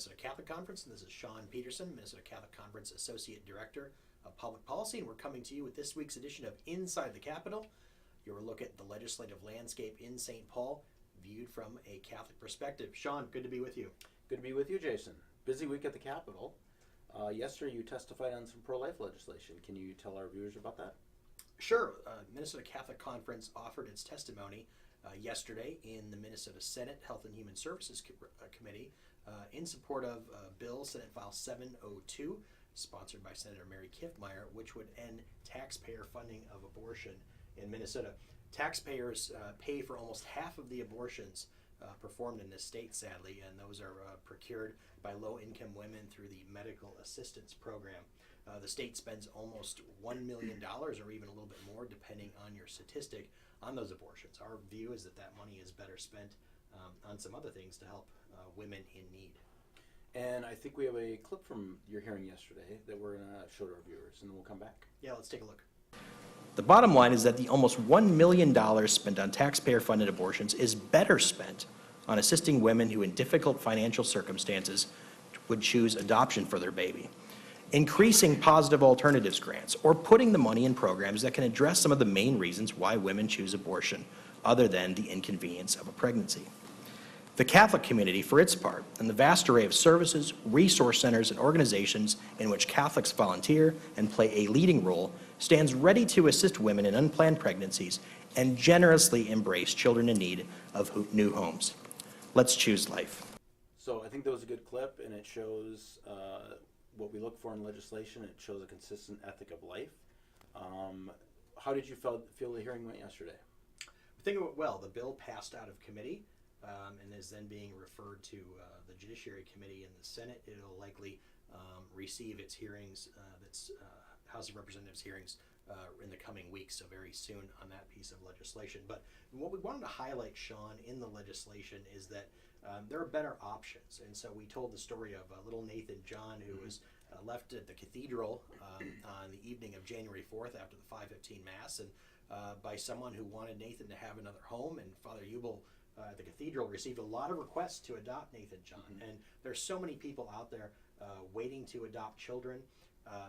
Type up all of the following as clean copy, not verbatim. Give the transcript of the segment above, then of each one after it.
Minnesota Catholic Conference, and this is Shawn Peterson, Minnesota Catholic Conference Associate Director of Public Policy, and we're coming to you with this week's edition of Inside the Capitol, your look at the legislative landscape in St. Paul, viewed from a Catholic perspective. Shawn, good to be with you. Good to be with you, Jason. Busy week at the Capitol. Yesterday you testified on some pro-life legislation. Can you tell our viewers about that? Sure. Minnesota Catholic Conference offered its testimony yesterday in the Minnesota Senate Health and Human Services Committee in support of Bill Senate File 702, sponsored by Senator Mary Kiffmeyer, which would end taxpayer funding of abortion in Minnesota. Taxpayers pay for almost half of the abortions performed in this state, sadly, and those are procured by low-income women through the Medical Assistance Program. The state spends almost $1 million or even a little bit more, depending on your statistic, on those abortions. Our view is that that money is better spent on some other things to help women in need. And I think we have a clip from your hearing yesterday that we're going to show to our viewers, and then we'll come back. Yeah, let's take a look. The bottom line is that the almost $1 million spent on taxpayer-funded abortions is better spent on assisting women who in difficult financial circumstances would choose adoption for their baby, increasing positive alternatives grants, or putting the money in programs that can address some of the main reasons why women choose abortion, other than the inconvenience of a pregnancy. The Catholic community, for its part, and the vast array of services, resource centers, and organizations in which Catholics volunteer and play a leading role, stands ready to assist women in unplanned pregnancies and generously embrace children in need of new homes. Let's choose life. So I think that was a good clip, and it shows what we look for in legislation. It shows a consistent ethic of life. How did you feel the hearing went yesterday? I think it went well. The bill passed out of committee and is then being referred to the Judiciary Committee in the Senate. It'll likely receive its hearings, its House of Representatives hearings in the coming weeks, so very soon on that piece of legislation. But what we wanted to highlight, Shawn, in the legislation is that there are better options. And so we told the story of little Nathan John, who was left at the cathedral on the evening of January 4th after the 5:15 Mass, and by someone who wanted Nathan to have another home. And Father Ubel at the cathedral received a lot of requests to adopt Nathan John. And there's so many people out there waiting to adopt children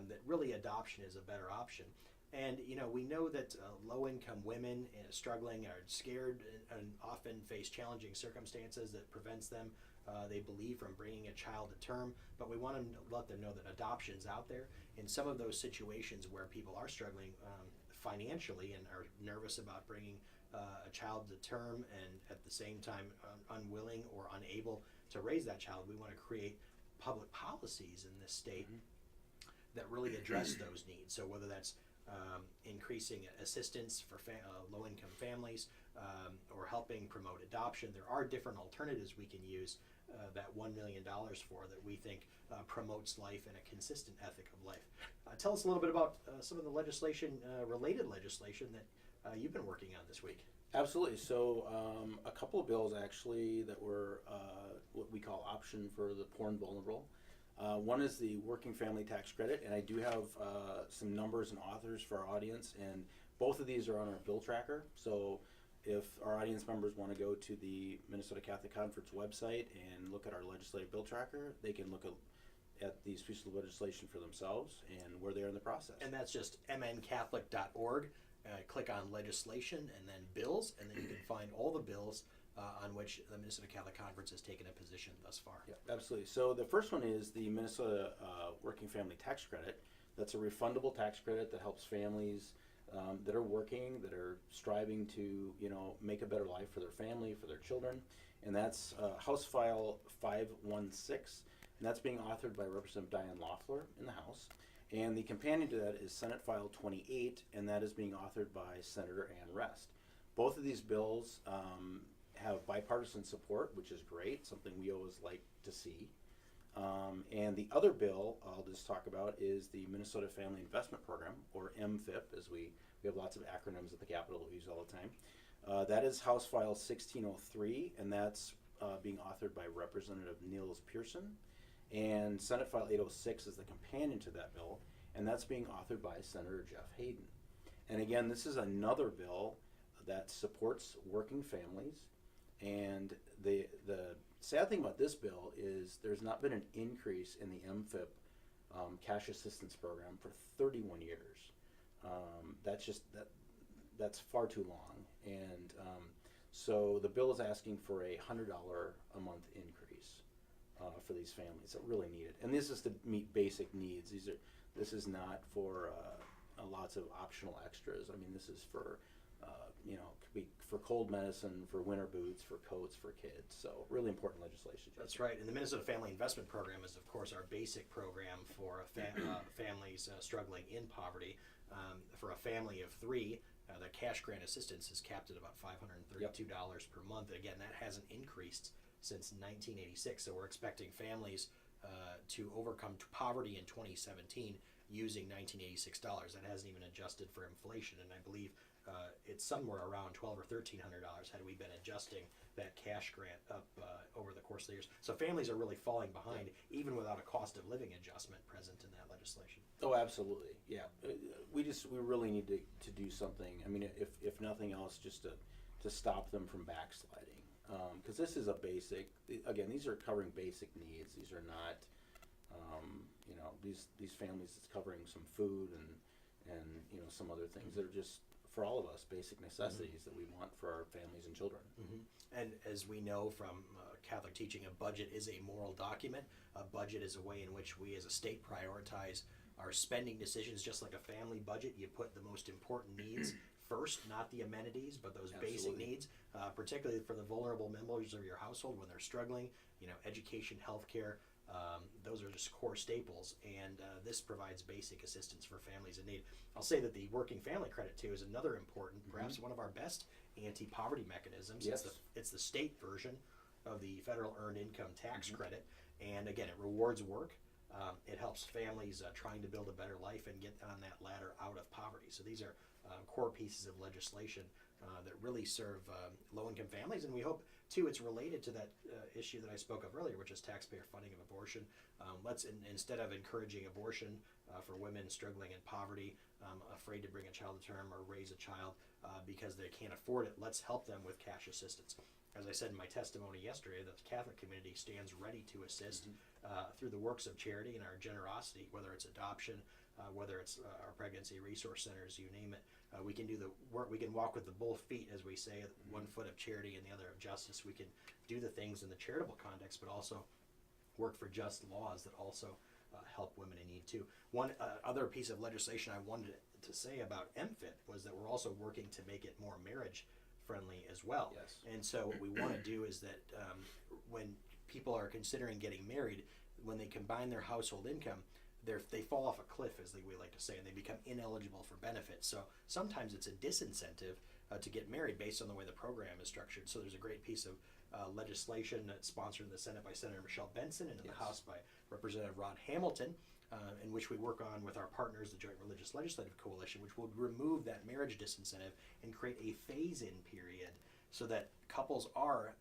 that really adoption is a better option. And we know that low-income women struggling are scared and often face challenging circumstances that prevents them, they believe, from bringing a child to term. But we want to let them know that adoption's out there. In some of those situations where people are struggling financially and are nervous about bringing a child to term and at the same time unwilling or unable to raise that child, we want to create public policies in this state that really address those needs. So whether that's increasing assistance for low-income families or helping promote adoption, there are different alternatives we can use that $1 million for that we think promotes life and a consistent ethic of life. Tell us a little bit about some of the related legislation that you've been working on this week. Absolutely. So a couple of bills actually that were what we call option for the poor and vulnerable. One is the working family tax credit, and I do have some numbers and authors for our audience, and both of these are on our bill tracker. So if our audience members want to go to the Minnesota Catholic Conference website and look at our legislative bill tracker, they can look at these pieces of legislation for themselves and where they are in the process. And that's just mncatholic.org. Click on legislation and then bills, and then you can find all the bills on which the Minnesota Catholic Conference has taken a position thus far. Yeah, absolutely. So the first one is the Minnesota Working Family Tax Credit. That's a refundable tax credit that helps families that are working, that are striving to make a better life for their family, for their children. And that's House File 516, and that's being authored by Representative Diane Loeffler in the House. And the companion to that is Senate File 28, and that is being authored by Senator Ann Rest. Both of these bills have bipartisan support, which is great, something we always like to see. And the other bill I'll just talk about is the Minnesota Family Investment Program, or MFIP, as we have lots of acronyms at the Capitol that we use all the time. That is House File 1603, and that's being authored by Representative Niels Peterson. And Senate File 806 is the companion to that bill, and that's being authored by Senator Jeff Hayden. And again, this is another bill that supports working families, and the sad thing about this bill is there's not been an increase in the MFIP cash assistance program for 31 years. That's far too long, and so the bill is asking for a $100 a month increase for these families that really need it. And this is to meet basic needs. This is not for lots of optional extras. I mean, this is for could be for cold medicine, for winter boots, for coats for kids. So really important legislation. That's right. And the Minnesota Family Investment Program is, of course, our basic program for families struggling in poverty. For a family of three, the cash grant assistance is capped at about $532 per month. Again, that hasn't increased since 1986. So we're expecting families to overcome poverty in 2017 using $1986. That hasn't even adjusted for inflation, and I believe it's somewhere around $1,200 or $1,300 had we been adjusting that cash grant up over the course of the years. So families are really falling behind, even without a cost of living adjustment present in that legislation. Oh, absolutely, yeah. We really need to do something. I mean, if nothing else, just to stop them from backsliding, because this is a basic. Again, these are covering basic needs. These are not, these families. It's covering some food and some other things that are just, for all of us, basic necessities that we want for our families and children. And as we know from Catholic teaching, a budget is a moral document. A budget is a way in which we as a state prioritize our spending decisions. Just like a family budget, you put the most important needs first, not the amenities, but those basic needs, particularly for the vulnerable members of your household when they're struggling, education, healthcare. Those are just core staples, and this provides basic assistance for families in need. I'll say that the working family credit, too, is another important, perhaps one of our best anti-poverty mechanisms. Yes. It's the state version of the federal earned income tax credit, and again, it rewards work. It helps families trying to build a better life and get on that ladder out of poverty. So these are core pieces of legislation that really serve low-income families, and we hope, too, it's related to that issue that I spoke of earlier, which is taxpayer funding of abortion. Let's, instead of encouraging abortion for women struggling in poverty, afraid to bring a child to term or raise a child because they can't afford it, let's help them with cash assistance. As I said in my testimony yesterday, the Catholic community stands ready to assist through the works of charity and our generosity, whether it's adoption, whether it's our pregnancy resource centers, you name it. We can do the work. We can walk with the both feet, as we say, one foot of charity and the other of justice. We can do the things in the charitable context, but also work for just laws that also help women in need too. One other piece of legislation I wanted to say about MFIP was that we're also working to make it more marriage friendly as well. Yes. And so what we want to do is that when people are considering getting married, when they combine their household income, they fall off a cliff, as we like to say, and they become ineligible for benefits. So sometimes it's a disincentive to get married based on the way the program is structured. So there's a great piece of legislation that's sponsored in the Senate by Senator Michelle Benson and in the House by Representative Rod Hamilton, in which we work on with our partners, the Joint Religious Legislative Coalition, which will remove that marriage disincentive and create a phase-in period so that couples aren't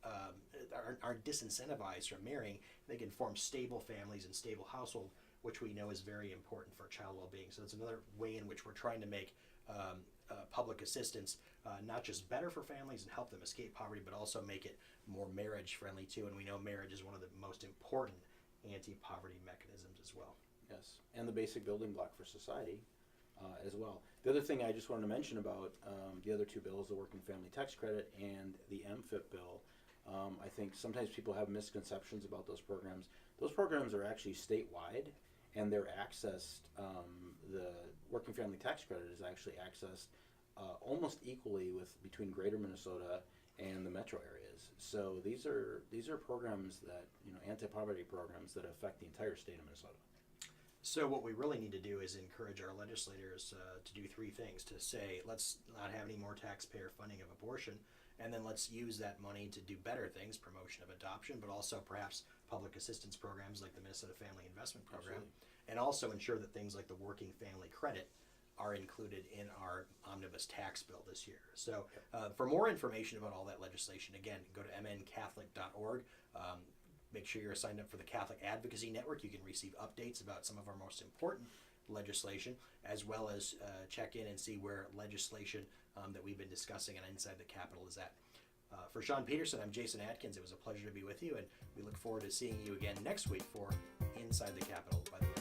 disincentivized from marrying. They can form stable families and stable household, which we know is very important for child well-being. So it's another way in which we're trying to make public assistance not just better for families and help them escape poverty, but also make it more marriage-friendly too. And we know marriage is one of the most important anti-poverty mechanisms as well. Yes, and the basic building block for society as well. The other thing I just wanted to mention about the other two bills, the Working Family Tax Credit and the MFIP bill, I think sometimes people have misconceptions about those programs. Those programs are actually statewide, and they're accessed, the Working Family Tax Credit is actually accessed almost equally between Greater Minnesota and the metro areas. So these are programs that, anti-poverty programs that affect the entire state of Minnesota. So what we really need to do is encourage our legislators to do three things. To say, let's not have any more taxpayer funding of abortion, and then let's use that money to do better things, promotion of adoption, but also perhaps public assistance programs like the Minnesota Family Investment Program, and also ensure that things like the Working Family Credit are included in our omnibus tax bill this year. So for more information about all that legislation, again, go to mncatholic.org. Make sure you're signed up for the Catholic Advocacy Network. You can receive updates about some of our most important legislation, as well as check in and see where legislation that we've been discussing and Inside the Capitol is at. For Shawn Peterson, I'm Jason Adkins. It was a pleasure to be with you, and we look forward to seeing you again next week for Inside the Capitol by the